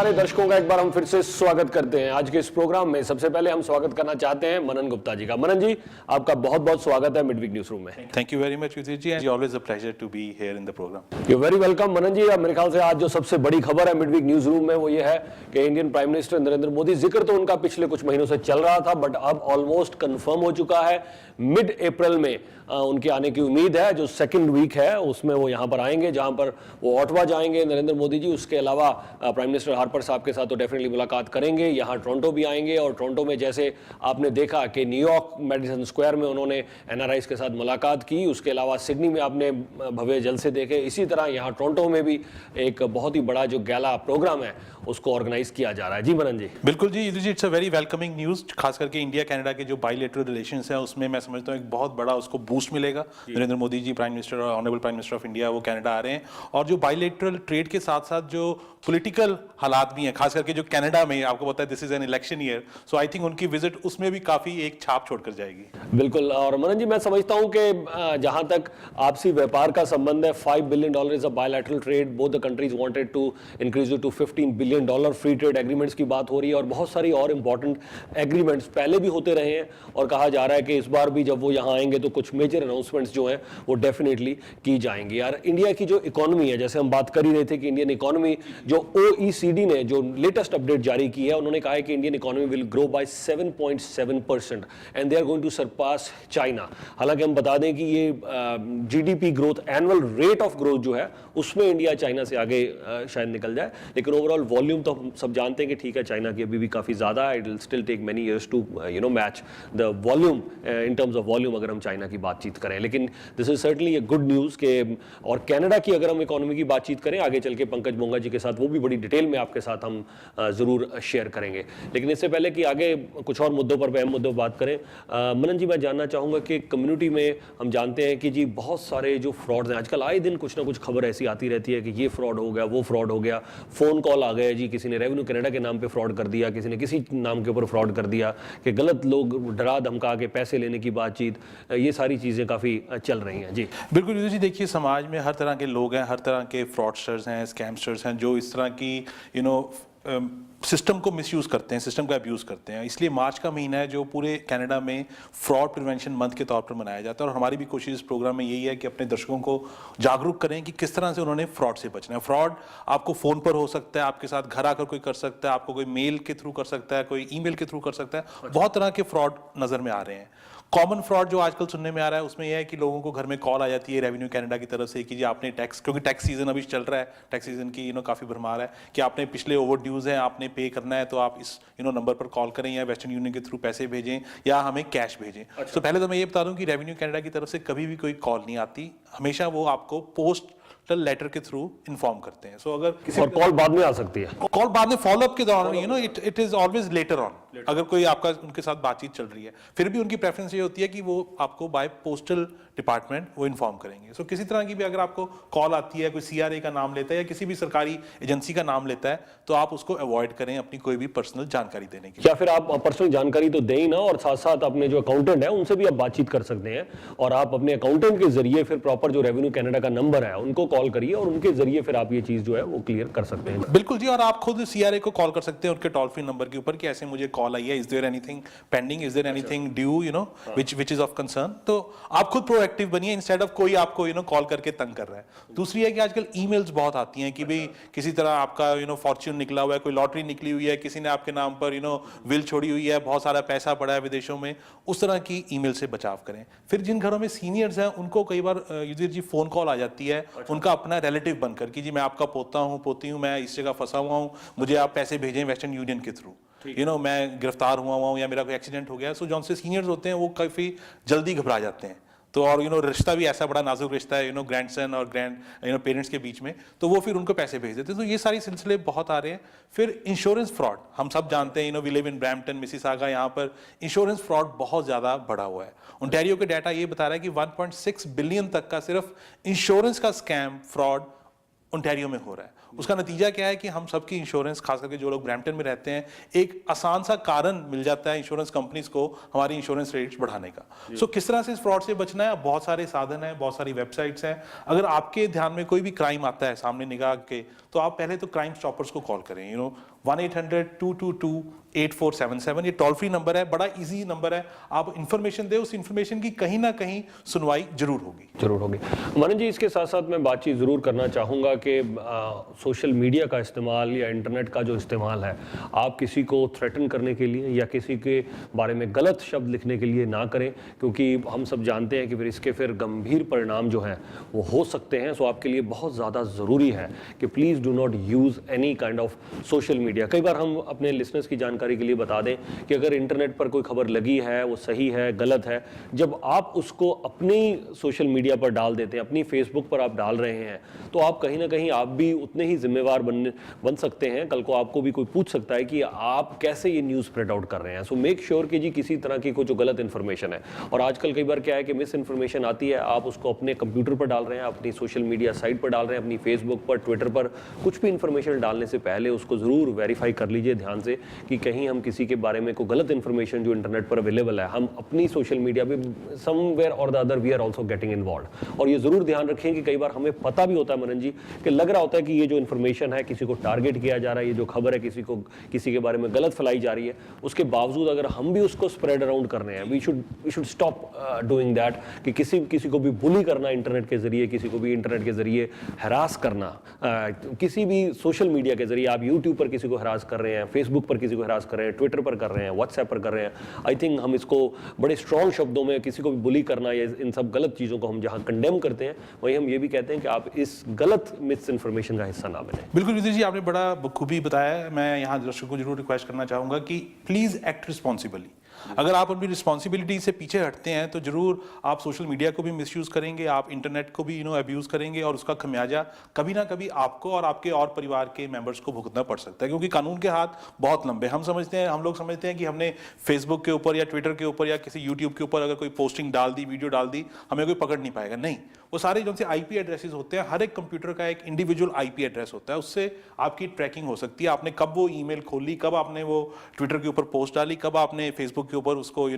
सारे दर्शकों का एक बार हम फिर से स्वागत करते हैं। आज के इस प्रोग्राम में सबसे पहले हम स्वागत करना चाहते हैं मनन गुप्ता जी का। मनन जी, आपका बहुत बहुत स्वागत है मिडवीक न्यूज रूम में। Thank you very much Yudhishthir ji, and always a pleasure to be here in the programme. You very welcome Manan ji. अब मेरे ख्याल से आज जो सबसे बड़ी खबर है मिडवीक न्यूज रूम में वो ये है कि Indian prime minister Narendra Modi, जिक्र तो उनका पिछले कुछ महीनों से चल रहा था बट अब ऑलमोस्ट कंफर्म हो चुका है। मिड अप्रैल में उनके आने की उम्मीद है। जो सेकंड वीक है उसमें वो यहाँ पर आएंगे, जहाँ पर वो ऑटवा जाएंगे नरेंद्र मोदी जी। उसके अलावा प्राइम मिनिस्टर हार्पर साहब के साथ तो डेफिनेटली मुलाकात करेंगे। यहाँ टोरंटो भी आएंगे और टोरंटो में जैसे आपने देखा कि न्यूयॉर्क मेडिसन स्क्वायर में उन्होंने एनआरआईज के साथ मुलाकात की, उसके अलावा सिडनी में आपने भव्य जलसे देखे। इसी तरह यहाँ टोरंटो में भी एक बहुत ही बड़ा जो गैला प्रोग्राम है उसको ऑर्गेनाइज किया जा रहा है। जी मनन जी। बिल्कुल जी Yudhishthir, it's a very welcoming news. खास करके इंडिया कनाडा के जो बायलैटरल रिलेशंस हैं उसमें मैं समझता हूँ एक बहुत बड़ा उसको बूस्ट मिलेगा। नरेंद्र मोदी जी प्राइम मिनिस्टर और honourable prime minister of India वो कनाडा आ रहे हैं, और जो बायलैटरल ट्रेड के साथ साथ जो पॉलिटिकल हालात भी हैं, खास करके जो कनाडा में आपको पता है this is an election year, so I think उनकी विजिट उसमें भी काफी एक छाप छोड़कर जाएगी। बिल्कुल। और मनन जी, मैं समझता हूं कि जहां तक आपसी व्यापार का संबंध है, $5 billion is a bilateral trade. Both the countries wanted to increase it to $15 billion. Free trade agreements की बात हो रही है और बहुत सारी और इंपॉर्टेंट एग्रीमेंट्स पहले भी होते रहे हैं, और कहा जा रहा है कि इस बार भी जब वो यहाँ आएंगे तो कुछ मेजर अनाउंसमेंट्स जो हैं वो डेफिनेटली की जाएंगी। यार इंडिया की जो इकोनॉमी है, जैसे हम बात कर ही रहे थे कि इंडियन इकोनॉमी, जो OECD ने जो लेटेस्ट अपडेट जारी की है, उन्होंने कहा है कि Indian economy will grow by 7.7% and they are going to surpass China. हालांकि हम बता दें कि ये GDP growth, annual rate of growth जो है उसमें इंडिया चाइना से आगे शायद निकल जाए, लेकिन ओवरऑल वॉल्यूम तो हम सब जानते हैं कि ठीक है, चाइना की अभी भी काफी ज्यादा है। It will still take many years to match the volume in terms of volume अगर हम चाइना की बातचीत करें। लेकिन this is certainly a good news के। और कनाडा की अगर हम इकोनॉमी की बातचीत करें आगे चल के पंकज मोंगा जी के साथ, वो भी बड़ी डिटेल में आपके साथ हम जरूर शेयर करेंगे। लेकिन इससे पहले कि आगे कुछ और मुद्दों पर, अहम मुद्दों पर बात करें, मनन जी मैं जानना चाहूंगा कि कम्युनिटी में हम जानते हैं कि जी बहुत सारे जो फ्रॉड्स हैं आजकल, आए दिन कुछ ना कुछ खबर ऐसी आती रहती है कि ये फ्रॉड हो गया, वो फ्रॉड हो गया, फोन कॉल आ गए जी, किसी ने रेवेन्यू कनाडा के नाम पे फ्रॉड कर दिया, किसी ने किसी नाम के ऊपर फ्रॉड कर दिया, कि गलत लोग डरा धमका के पैसे लेने की बातचीत, ये सारी चीजें काफी चल रही हैं। जी बिल्कुल युधिष्ठिर जी, देखिए समाज में हर तरह के लोग हैं, हर तरह के फ्रॉडस्टर्स हैं, स्कैमस्टर्स हैं, जो इस तरह की सिस्टम को मिसयूज करते हैं, सिस्टम का अब्यूज करते हैं। इसलिए मार्च का महीना है जो पूरे कनाडा में फ्रॉड प्रिवेंशन मंथ के तौर पर मनाया जाता है, और हमारी भी कोशिश इस प्रोग्राम में यही है कि अपने दर्शकों को जागरूक करें कि किस तरह से उन्होंने फ्रॉड से बचना है। फ्रॉड आपको फोन पर हो सकता है, आपके साथ घर आकर कोई कर सकता है, आपको कोई मेल के थ्रू कर सकता है, कोई ईमेल के थ्रू कर सकता है। बहुत तरह के फ्रॉड नजर में आ रहे हैं। कॉमन फ्रॉड जो आजकल सुनने में आ रहा है उसमें यह है कि लोगों को घर में कॉल आ जाती है रेवेन्यू कनाडा की तरफ से कि जी आपने टैक्स, क्योंकि टैक्स सीजन अभी चल रहा है, टैक्स सीजन की काफ़ी भरमार है, कि आपने पिछले ओवर ड्यूज हैं, आपने पे करना है, तो आप इस नंबर पर कॉल करें या वेस्टर्न यूनियन के थ्रू पैसे भेजें या हमें कैश भेजें। तो पहले तो मैं ये बता दूं कि रेवेन्यू कनाडा की तरफ से कभी भी कोई कॉल नहीं आती, हमेशा वो आपको पोस्ट लेटर के थ्रू इन्फॉर्म करते हैं। सो अगर किसी और कॉल बाद में आ सकती है, कॉल बाद में फॉलोअप के दौरान it is always later on, अगर कोई आपका उनके साथ बातचीत चल रही है, फिर भी उनकी प्रेफरेंस ये होती है कि वो आपको बाय पोस्टल डिपार्टमेंट वो इन्फॉर्म करेंगे। सो किसी तरह की भी अगर आपको कॉल आती है, कोई CRA का नाम लेता है या किसी भी सरकारी एजेंसी का नाम लेता है, तो आप उसको अवॉइड करें अपनी कोई भी पर्सनल जानकारी देने की। या फिर आप पर्सनल जानकारी तो दें ही ना, और साथ साथ अपने जो अकाउंटेंट है उनसे भी आप बातचीत कर सकते हैं, और आप अपने अकाउंटेंट के जरिए फिर प्रॉपर जो रेवेन्यू कनाडा का नंबर है उनको कॉल करिए, और उनके जरिए फिर आप ये चीज जो है वो क्लियर कर सकते हैं। बिल्कुल जी, और आप खुद CRA को कॉल कर सकते हैं उनके टोल फ्री नंबर के ऊपर कि ऐसे मुझे कॉल आई है, is there anything pending, is there anything due, which is of concern. तो आप खुद प्रोएक्टिव बनिए इंस्टेड ऑफ कोई आपको कॉल करके तंग कर रहा है। दूसरी है कि आजकल ईमेल्स बहुत आती हैं कि भाई किसी तरह आपका फॉर्च्यून निकला हुआ है, कोई लॉटरी निकली हुई है, किसी ने आपके नाम पर विल छोड़ी हुई है, बहुत सारा पैसा पड़ा है विदेशों में, उस तरह की ईमेल से बचाव करें। फिर जिन घरों में सीनियर्स हैं उनको कई बार युधिष्ठिर जी फोन कॉल आ जाती है, उनका अपना रिलेटिव बनकर कि जी मैं आपका पोता हूँ, पोती हूँ, मैं इस जगह फंसा हुआ हूँ, मुझे आप पैसे भेजें वेस्टर्न यूनियन के थ्रू, मैं गिरफ्तार हुआ हूँ या मेरा कोई एक्सीडेंट हो गया। सो जो से सीनियर्स होते हैं वो काफी जल्दी घबरा जाते हैं। तो और रिश्ता भी ऐसा बड़ा नाजुक रिश्ता है ग्रैंडसन और पेरेंट्स के बीच में, तो वो फिर उनको पैसे भेज देते हैं। तो ये सारी सिलसिले बहुत आ रहे हैं। फिर इंश्योरेंस फ्रॉड, हम सब जानते हैं, we live in Brampton, Mississauga, यहाँ पर इंश्योरेंस फ्रॉड बहुत ज्यादा बढ़ा हुआ है। ओंटारियो के डाटा ये बता रहा है कि 1.6 बिलियन तक का सिर्फ इंश्योरेंस का स्कैम, फ्रॉड ओंटारियो में हो रहा है। उसका नतीजा क्या है कि हम सबकी इंश्योरेंस, खास करके जो लोग ब्रैम्पटन में रहते हैं, एक आसान सा कारण मिल जाता है इंश्योरेंस कंपनीज को हमारी इंश्योरेंस रेट्स बढ़ाने का। सो किस तरह से इस फ्रॉड से बचना है? बहुत सारे साधन हैं, बहुत सारी वेबसाइट्स हैं। अगर आपके ध्यान में कोई भी क्राइम आता है सामने निगाह के, तो आप पहले तो क्राइम स्टॉपर्स को कॉल करें। 1-800-222-8477 ये टोल फ्री नंबर है, बड़ा इजी नंबर है। आप इंफॉर्मेशन दे, उस इंफॉर्मेशन की कहीं ना कहीं सुनवाई जरूर होगी। जरूर होगी। मनन जी, इसके साथ साथ मैं बातचीत ज़रूर करना चाहूँगा कि सोशल मीडिया का इस्तेमाल या इंटरनेट का जो इस्तेमाल है, आप किसी को थ्रेटन करने के लिए या किसी के बारे में गलत शब्द लिखने के लिए ना करें, क्योंकि हम सब जानते हैं कि फिर गंभीर परिणाम जो हैं वो हो सकते हैं। सो आपके लिए बहुत ज़्यादा ज़रूरी है कि please do not use any kind of social media. कई बार हम अपने लिसनर्स की जानकारी के लिए बता दें कि अगर इंटरनेट पर कोई खबर लगी है, वो सही है, गलत है, जब आप उसको अपनी सोशल मीडिया पर डाल देते हैं, अपनी फेसबुक पर आप डाल रहे हैं, तो आप कहीं ना कहीं आप भी उतने ही जिम्मेवार बन सकते हैं। कल को आपको भी कोई पूछ सकता है कि आप कैसे ये न्यूज़ स्प्रेड आउट कर रहे हैं। सो मेक श्योर कि जी किसी तरह की कोई जो गलत इन्फॉर्मेशन है, और आजकल कई बार क्या है कि मिस इन्फॉर्मेशन आती है, आप उसको अपने कंप्यूटर पर डाल रहे हैं, अपनी सोशल मीडिया साइट पर डाल रहे हैं, अपनी फेसबुक पर, ट्विटर पर, कुछ भी इन्फॉर्मेशन डालने से पहले उसको ज़रूर वेरीफाई कर लीजिए ध्यान से कि कहीं हम किसी के बारे में कोई गलत इन्फॉर्मेशन जो इंटरनेट पर अवेलेबल है, हम अपनी सोशल मीडिया पे समवेयर और the other we are also getting involve. और ये ज़रूर ध्यान रखें कि कई बार हमें पता भी होता है मनन जी कि लग रहा होता है कि ये जो इन्फॉर्मेशन है किसी को टारगेट किया जा रहा है, ये जो खबर है किसी के बारे में गलत फैलाई जा रही है, उसके बावजूद अगर हम भी उसको स्प्रेड अराउंड कर रहे हैं, we should stop doing that कि किसी को भी बुली करना इंटरनेट के जरिए, किसी को भी इंटरनेट के जरिए हरास करना, किसी भी सोशल मीडिया के जरिए आप यूट्यूब पर किसी को हरास कर रहे हैं, फेसबुक पर किसी को हरास कर रहे हैं, ट्विटर पर कर रहे हैं, व्हाट्सएप पर कर रहे हैं, आई थिंक हम इसको बड़े स्ट्रॉन्ग शब्दों में किसी को भी बुली करना या इन सब गलत चीज़ों को हम जहाँ कंडेम करते हैं, वहीं हम ये भी कहते हैं कि आप इस गलत मिस इन्फॉर्मेशन का हिस्सा ना बने। बिल्कुल विजय जी, आपने बड़ा बखूबी बताया। मैं यहाँ दर्शकों को जरूर रिक्वेस्ट करना चाहूँगा कि प्लीज़ एक्ट रिस्पॉन्सिबली। अगर आप अपनी रिस्पॉन्सिबिलिटी से पीछे हटते हैं तो जरूर आप सोशल मीडिया को भी मिसयूज़ करेंगे, आप इंटरनेट को भी अब्यूज़ करेंगे, और उसका खमियाजा कभी ना कभी आपको और आपके और परिवार के मेंबर्स को भुगतना पड़ सकता है, क्योंकि कानून के हाथ बहुत लंबे। हम लोग समझते हैं कि हमने फेसबुक के ऊपर या ट्विटर के ऊपर या किसी यूट्यूब के ऊपर अगर कोई पोस्टिंग डाल दी, वीडियो डाल दी, हमें कोई पकड़ नहीं पाएगा। नहीं, वो सारे जो से IP एड्रेसेस होते हैं, हर एक कंप्यूटर का एक इंडिविजुअल IP एड्रेस होता है, उससे आपकी ट्रैकिंग हो सकती है। आपने कब वो ईमेल खोली, कब आपने वो ट्विटर के ऊपर पोस्ट डाली, कब आपने फेसबुक के ऊपर उसको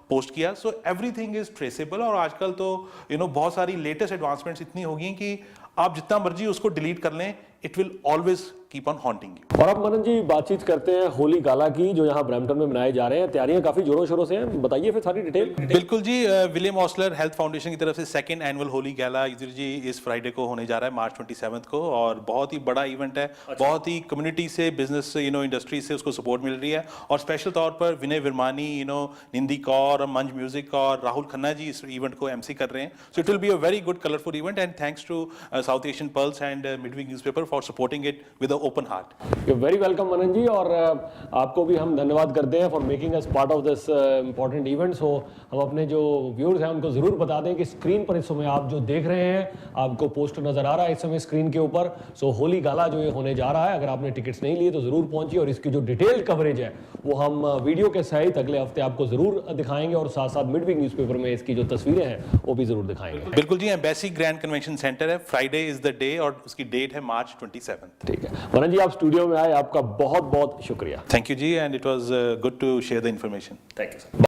पोस्ट किया। So everything is traceable. और आजकल तो बहुत सारी लेटेस्ट एडवांसमेंट्स इतनी हो गई कि आप जितना मर्जी उसको डिलीट कर लें, it will always keep on haunting you. और अब मनन जी बातचीत करते हैं होली गाला की, जो यहाँ ब्रैम्पटन में मनाए जा रहे हैं। तैयारियां काफी जोरों शोरों से हैं, बताइए फिर सारी डिटेल। बिल्कुल जी, विलियम ऑसलर हेल्थ फाउंडेशन की तरफ से सेकंड एनुअल होली गैला जी इस फ्राइडे को होने जा रहा है, मार्च 27 को, और बहुत ही बड़ा इवेंट है। बहुत ही कम्युनिटी से, बिजनेस से, इंडस्ट्री से उसको सपोर्ट मिल रही है, और स्पेशल तौर पर विनय विरमानी, निंदी कौर, मंज म्यूजिक और राहुल खन्ना जी इस इवेंट को MC कर रहे हैं। So it will be a very good colourful event, and thanks to South Asian Pulse and midweek newspaper for supporting it with a open heart. You very welcome Manan ji, और आपको भी हम धन्यवाद करते हैं for making us part of this important event. So हम अपने जो व्यूअर्स हैं उनको जरूर बता दें कि स्क्रीन पर इस समय आप जो देख रहे हैं, आपको पोस्टर नजर आ रहा है इस समय स्क्रीन के ऊपर। सो होली गाला जो ये होने जा रहा है, अगर आपने टिकट्स नहीं लिए तो जरूर पहुंचिए, और इसकी जो डिटेल्ड कवरेज है वो हम वीडियो के सहित अगले हफ्ते आपको जरूर दिखाएंगे, और साथ साथ मिडवीक न्यूज़पेपर में इसकी जो तस्वीरें हैं वो भी जरूर दिखाएंगे। बिल्कुल जी, एम्बेसी ग्रैंड कन्वेंशन सेंटर है, फ्राइडे इज द डे, और उसकी डेट है मार्च 27। ठीक है मनन जी, आप स्टूडियो में आए, आपका बहुत बहुत शुक्रिया। Thank you ji, and it was good to share the information. Thank you sir.